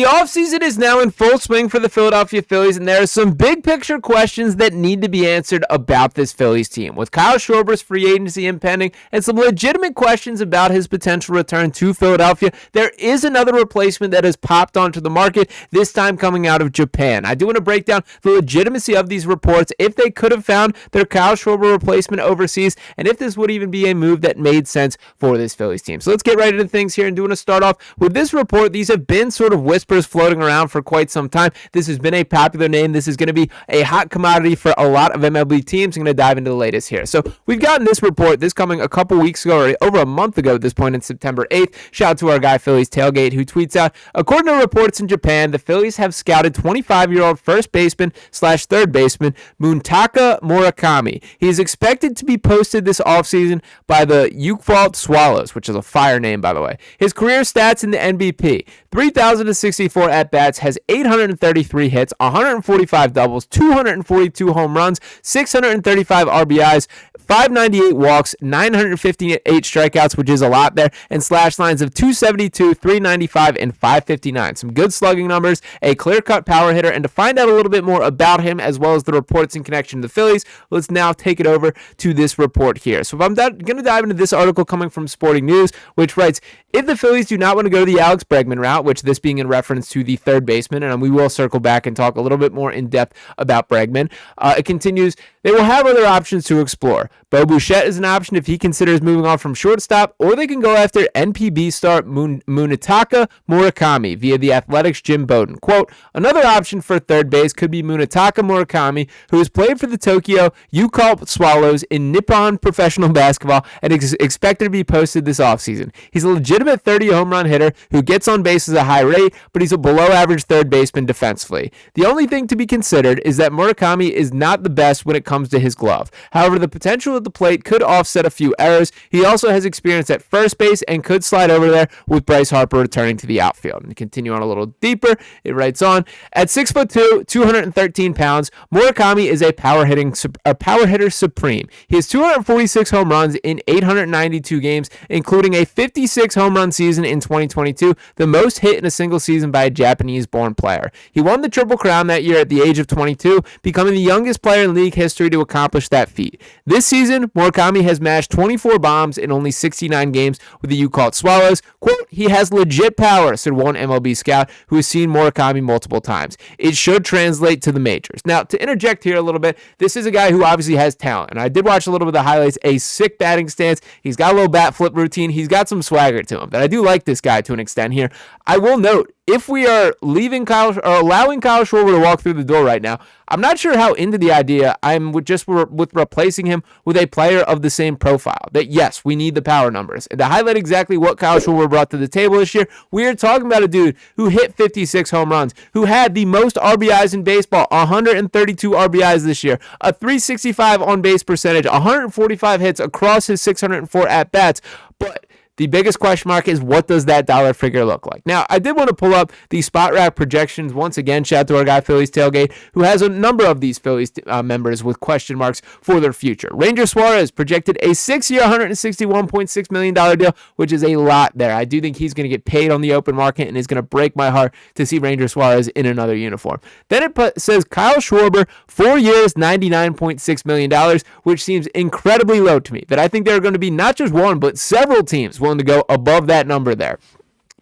The offseason is now in full swing for the Philadelphia Phillies, and there are some big picture questions that need to be answered about this Phillies team. With Kyle Schwarber's free agency impending and some legitimate questions about his potential return to Philadelphia, there is another replacement that has popped onto the market, this time coming out of Japan. I do want to break down the legitimacy of these reports, if they could have found their Kyle Schwarber replacement overseas, and if this would even be a move that made sense for this Phillies team. So let's get right into things here, and do want to start off with this report. These have been sort of whispers floating around for quite some time. This has been a popular name. This is going to be a hot commodity for a lot of MLB teams. I'm going to dive into the latest here. So we've gotten this report, this coming a couple weeks ago, or over a month ago at this point, in September 8th. Shout out to our guy Phillies Tailgate, who tweets out, according to reports in Japan, the Phillies have scouted 25-year-old first baseman / third baseman Munetaka Murakami. He is expected to be posted this offseason by the Yakult Swallows, which is a fire name, by the way. His career stats in the NBP: 3,064 at-bats, has 833 hits, 145 doubles, 242 home runs, 635 RBIs, 598 walks, 958 strikeouts, which is a lot there, and slash lines of 272, 395, and 559. Some good slugging numbers, a clear-cut power hitter, and to find out a little bit more about him, as well as the reports in connection to the Phillies, let's now take it over to this report here. So if I'm going to dive into this article coming from Sporting News, which writes, if the Phillies do not want to go the Alex Bregman route, which this being in reference to the third baseman, and we will circle back and talk a little bit more in depth about Bregman, it continues, they will have other options to explore. Bo Bichette is an option if he considers moving on from shortstop, or they can go after NPB star Munetaka Murakami via the Athletics' Jim Bowden. Quote, another option for third base could be Munetaka Murakami, who has played for the Tokyo Yakult Swallows in Nippon professional basketball and is expected to be posted this offseason. He's a legitimate 30 home run hitter who gets on base at a high rate, but he's a below average third baseman defensively. The only thing to be considered is that Murakami is not the best when it comes to his glove. However, the potential at the plate could offset a few errors. He also has experience at first base and could slide over there with Bryce Harper returning to the outfield. And to continue on a little deeper, it writes on, at 6'2", 213 pounds, Murakami is a power hitter supreme. He has 246 home runs in 892 games, including a 56 home run season in 2022, the most hit in a single season by a Japanese-born player. He won the Triple Crown that year at the age of 22, becoming the youngest player in league history to accomplish that feat. This season, Murakami has mashed 24 bombs in only 69 games with the Yakult Swallows. Quote, he has legit power, said one MLB scout who has seen Murakami multiple times. It should translate to the majors. Now, to interject here a little bit, this is a guy who obviously has talent, and I did watch a little bit of the highlights, a sick batting stance. He's got a little bat flip routine. He's got some swagger to him, that I do like this guy to an extent here. I will note, if we are allowing Kyle Schwarber to walk through the door right now, I'm not sure how into the idea I'm with replacing him with a player of the same profile. That yes, we need the power numbers. And to highlight exactly what Kyle Schwarber brought to the table this year, we are talking about a dude who hit 56 home runs, who had the most RBIs in baseball, 132 RBIs this year, a 365 on base percentage, 145 hits across his 604 at bats, but the biggest question mark is, what does that dollar figure look like? Now, I did want to pull up the spot rack projections once again. Shout out to our guy Phillies Tailgate, who has a number of these Phillies members with question marks for their future. Ranger Suarez projected a 6-year, $161.6 million deal, which is a lot there. I do think he's going to get paid on the open market, and it's going to break my heart to see Ranger Suarez in another uniform. Then it says Kyle Schwarber, 4 years, $99.6 million, which seems incredibly low to me. That I think there are going to be not just one, but several teams willing to go above that number there.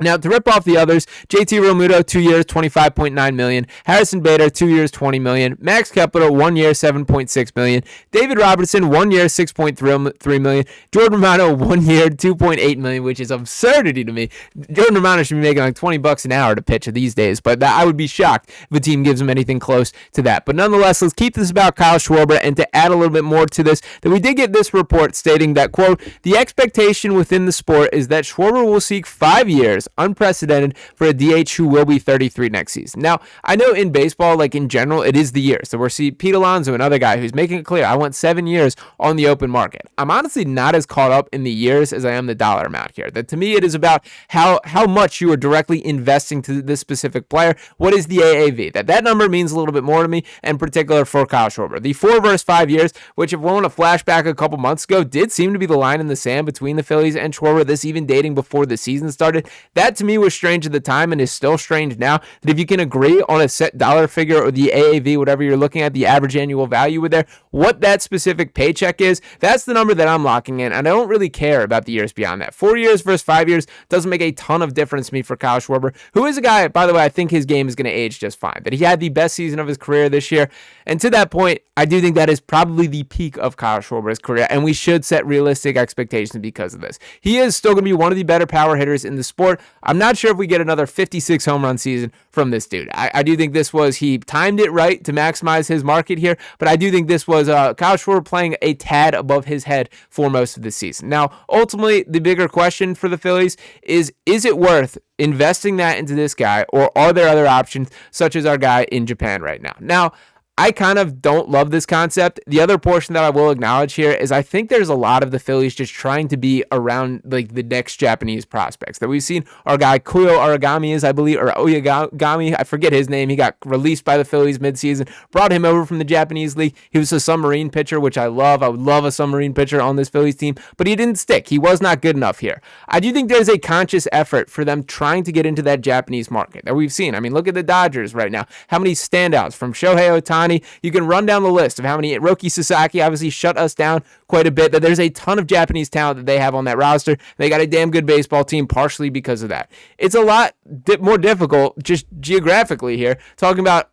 Now, to rip off the others, JT Realmuto, 2 years, $25.9 million. Harrison Bader, 2 years, $20 million. Max Kepler, 1 year, $7.6 million. David Robertson, 1 year, $6.3 million. Jordan Romano, 1 year, $2.8 million, which is absurdity to me. Jordan Romano should be making like $20 an hour to pitch these days, but I would be shocked if a team gives him anything close to that. But nonetheless, let's keep this about Kyle Schwarber, and to add a little bit more to this, that we did get this report stating that, quote, the expectation within the sport is that Schwarber will seek 5 years, unprecedented, for a DH who will be 33 next season. Now, I know in baseball, like in general, it is the year. So we're seeing Pete Alonso, another guy who's making it clear, I want 7 years on the open market. I'm honestly not as caught up in the years as I am the dollar amount here. That to me, it is about how much you are directly investing to this specific player. What is the AAV? That number means a little bit more to me, in particular for Kyle Schwarber. The 4 versus 5 years, which if we want to flashback a couple months ago, did seem to be the line in the sand between the Phillies and Schwarber, this even dating before the season started. That to me was strange at the time and is still strange now, that if you can agree on a set dollar figure or the AAV, whatever you're looking at, the average annual value with there, what that specific paycheck is, that's the number that I'm locking in. And I don't really care about the years beyond that. 4 years versus 5 years doesn't make a ton of difference to me for Kyle Schwarber, who is a guy, by the way, I think his game is going to age just fine. That he had the best season of his career this year. And to that point, I do think that is probably the peak of Kyle Schwarber's career. And we should set realistic expectations because of this. He is still going to be one of the better power hitters in the sport. I'm not sure if we get another 56 home run season from this dude. I do think this was, he timed it right to maximize his market here, but I do think this was Kyle Schwarber playing a tad above his head for most of the season. Now, ultimately, the bigger question for the Phillies is it worth investing that into this guy, or are there other options, such as our guy in Japan right now? Now, I kind of don't love this concept. The other portion that I will acknowledge here is I think there's a lot of the Phillies just trying to be around like the next Japanese prospects that we've seen. Our guy Koyo Aragami is, I believe, or Oyagami, I forget his name. He got released by the Phillies midseason, brought him over from the Japanese league. He was a submarine pitcher, which I love. I would love a submarine pitcher on this Phillies team, but he didn't stick. He was not good enough here. I do think there's a conscious effort for them trying to get into that Japanese market that we've seen. I mean, look at the Dodgers right now. How many standouts from Shohei Ohtani? You can run down the list of how many. Roki Sasaki obviously shut us down quite a bit. That there's a ton of Japanese talent that they have on that roster. They got a damn good baseball team partially because of that. It's a lot more difficult just geographically here, talking about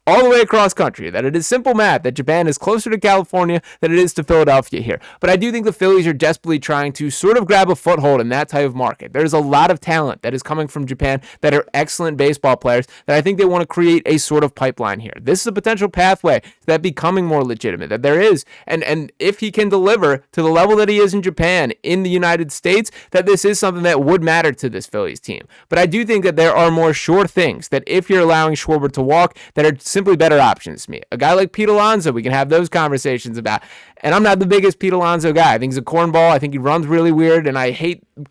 all the way across country, that it is simple math, that Japan is closer to California than it is to Philadelphia here. But I do think the Phillies are desperately trying to sort of grab a foothold in that type of market. There's a lot of talent that is coming from Japan that are excellent baseball players that I think they want to create a sort of pipeline here. This is a potential pathway to that becoming more legitimate, that there is. And if he can deliver to the level that he is in Japan, in the United States, that this is something that would matter to this Phillies team. But I do think that there are more sure things, that if you're allowing Schwarber to walk, that are simply better options to me. A guy like Pete Alonso, we can have those conversations about. And I'm not the biggest Pete Alonso guy. I think he's a cornball. I think he runs really weird, and I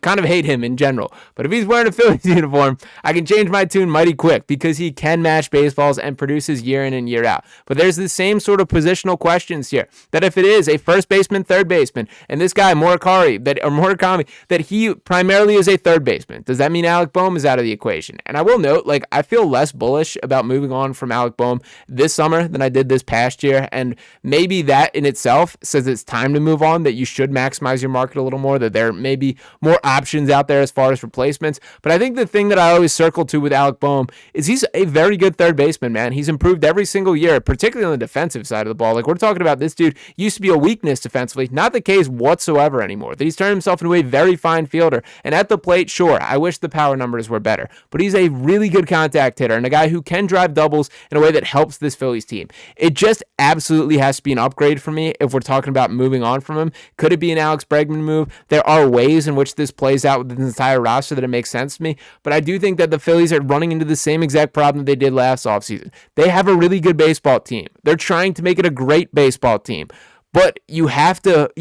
kind of hate him in general. But if he's wearing a Phillies uniform, I can change my tune mighty quick because he can match baseballs and produces year in and year out. But there's the same sort of positional questions here, that if it is a first baseman, third baseman, and this guy Murakami, that he primarily is a third baseman, does that mean Alec Bohm is out of the equation? And I will note, like, I feel less bullish about moving on from Alec Bohm this summer than I did this past year, and maybe that in itself says it's time to move on, that you should maximize your market a little more, that there may be more options out there as far as replacements. But I think the thing that I always circle to with Alec Bohm is he's a very good third baseman, man. He's improved every single year, particularly on the defensive side of the ball. Like, we're talking about, this dude used to be a weakness defensively, not the case whatsoever anymore. That he's turned himself into a very fine fielder, and at the plate, sure, I wish the power numbers were better, but he's a really good contact hitter and a guy who can drive doubles in a way that helps this Phillies team. It just absolutely has to be an upgrade for me if we're talking about moving on from him. Could it be an Alex Bregman move? There are ways in which this plays out with the entire roster that it makes sense to me, but I do think that the Phillies are running into the same exact problem that they did last offseason. They have a really good baseball team. They're trying to make it a great baseball team. But you have to,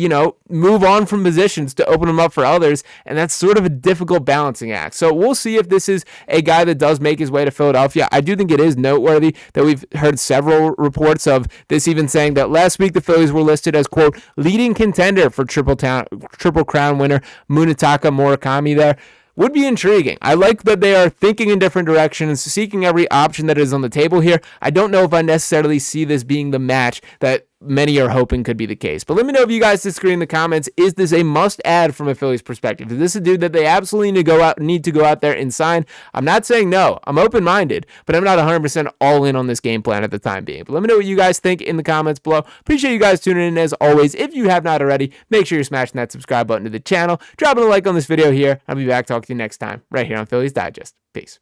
move on from positions to open them up for others, and that's sort of a difficult balancing act. So we'll see if this is a guy that does make his way to Philadelphia. I do think it is noteworthy that we've heard several reports of this even saying that last week the Phillies were listed as, quote, leading contender for Triple Crown winner Munetaka Murakami there. Would be intriguing. I like that they are thinking in different directions, seeking every option that is on the table here. I don't know if I necessarily see this being the match that many are hoping could be the case. But let me know if you guys disagree in the comments. Is this a must-add from a Phillies perspective? Is this a dude that they absolutely need to go out there and sign? I'm not saying no. I'm open-minded, but I'm not 100% all in on this game plan at the time being. But let me know what you guys think in the comments below. Appreciate you guys tuning in as always. If you have not already, make sure you're smashing that subscribe button to the channel, dropping a like on this video here. I'll be back talking to you next time right here on Phillies Digest. Peace.